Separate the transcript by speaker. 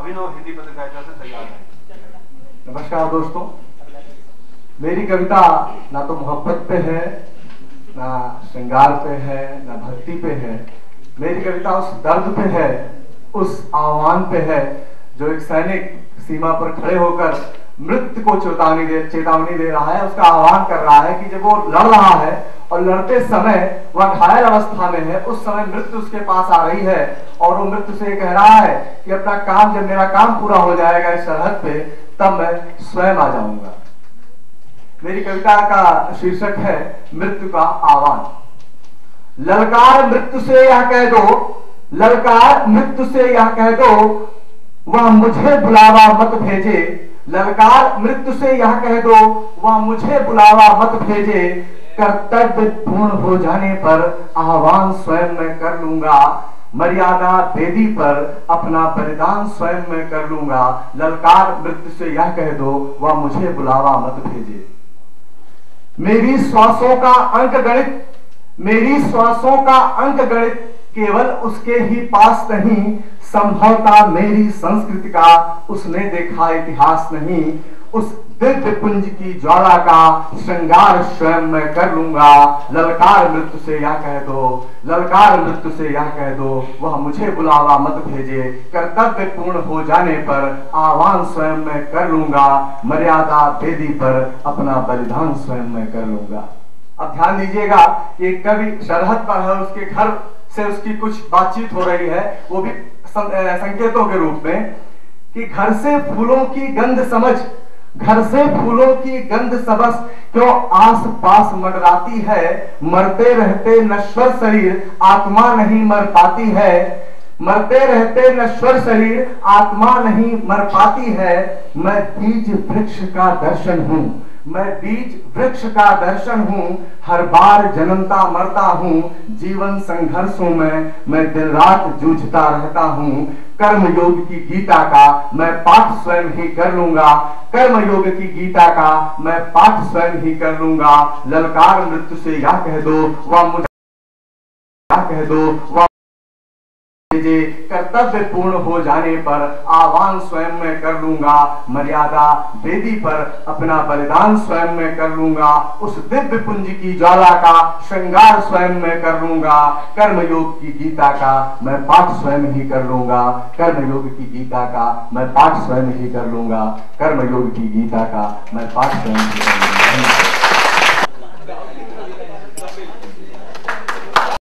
Speaker 1: अभिनव हिंदी पत्रकारिता से तैयार है।
Speaker 2: नमस्कार दोस्तों, मेरी कविता ना तो मोहब्बत पे है, ना श्रृंगार पे है, ना भक्ति पे है। मेरी कविता उस दर्द पे है, उस आह्वान पे है जो एक सैनिक सीमा पर खड़े होकर मृत्यु को चेतावनी दे रहा है, उसका आह्वान कर रहा है कि जब वो लड़ रहा है और लड़ते समय वह घायल अवस्था में है, उस समय मृत्यु उसके पास आ रही है और वो मृत्यु से कह रहा है कि अपना काम, जब मेरा काम पूरा हो जाएगा इस सरहद पे, तब मैं स्वयं आ जाऊंगा। मेरी कविता का शीर्षक है मृत्यु का आह्वान। ललकार मृत्यु से यह कह दो, ललकार मृत्यु से यह कह दो, वह मुझे बुलावा मत भेजे। ललकार मृत्यु से यह कह दो, वह मुझे बुलावा मत भेजे। कर्तव्य पूर्ण हो जाने पर आह्वान स्वयं मैं कर लूंगा। मर्यादा वेदी पर अपना बलिदान स्वयं मैं कर लूंगा। ललकार मृत्यु से यह कह दो, वह मुझे बुलावा मत भेजे। मेरी श्वासों का अंक गणित, मेरी श्वासों का अंक गणित केवल उसके ही पास नहीं, संभवता मेरी संस्कृति का उसने देखा इतिहास नहीं। उस दिव्य पुंज की ज्वाला का श्रृंगार स्वयं मैं कर लूंगा। ललकार मृत्यु से यह कह दो, ललकार मृत्यु से यह कह दो, वह मुझे बुलावा मत भेजे। कर्तव्य पूर्ण हो जाने पर आह्वान स्वयं मैं कर लूंगा। मर्यादा वेदी पर अपना बलिदान स्वयं मैं कर लूंगा। अब ध्यान दीजिएगा कि कवि सरहद पर है, उसके घर से उसकी कुछ बातचीत हो रही है, वो भी संकेतों के रूप में कि घर से फूलों की गंध समझ, घर से फूलों की गंध समझ क्यों आस पास मंडराती है। मरते रहते नश्वर शरीर आत्मा नहीं मर पाती है। मरते रहते नश्वर शरीर आत्मा नहीं मर पाती है। मैं बीज वृक्ष का दर्शन हूं, मैं बीज वृक्ष का दर्शन हूं। हर बार जन्मता मरता हूं, जीवन संघर्षों में मैं दिन रात जूझता रहता हूं। कर्म योग की गीता का मैं पाठ स्वयं ही कर लूंगा। कर्म योग की गीता का मैं पाठ स्वयं ही कर लूंगा। ललकार मृत्यु से यह कह दो, वह मुझे कह दो, वह कर्तव्य पूर्ण हो जाने पर आह्वान स्वयं मैं कर लूंगा। मर्यादा वेदी पर अपना बलिदान स्वयं मैं कर लूंगा। उस दिव्य पुंज की ज्वाला का श्रृंगार स्वयं मैं कर लूंगा। कर्म योग की गीता का मैं पाठ स्वयं ही कर लूंगा। कर्म योग की गीता का मैं पाठ स्वयं ही कर लूंगा। कर्म योग की गीता का मैं पाठ स्वयं ही कर लूंगा।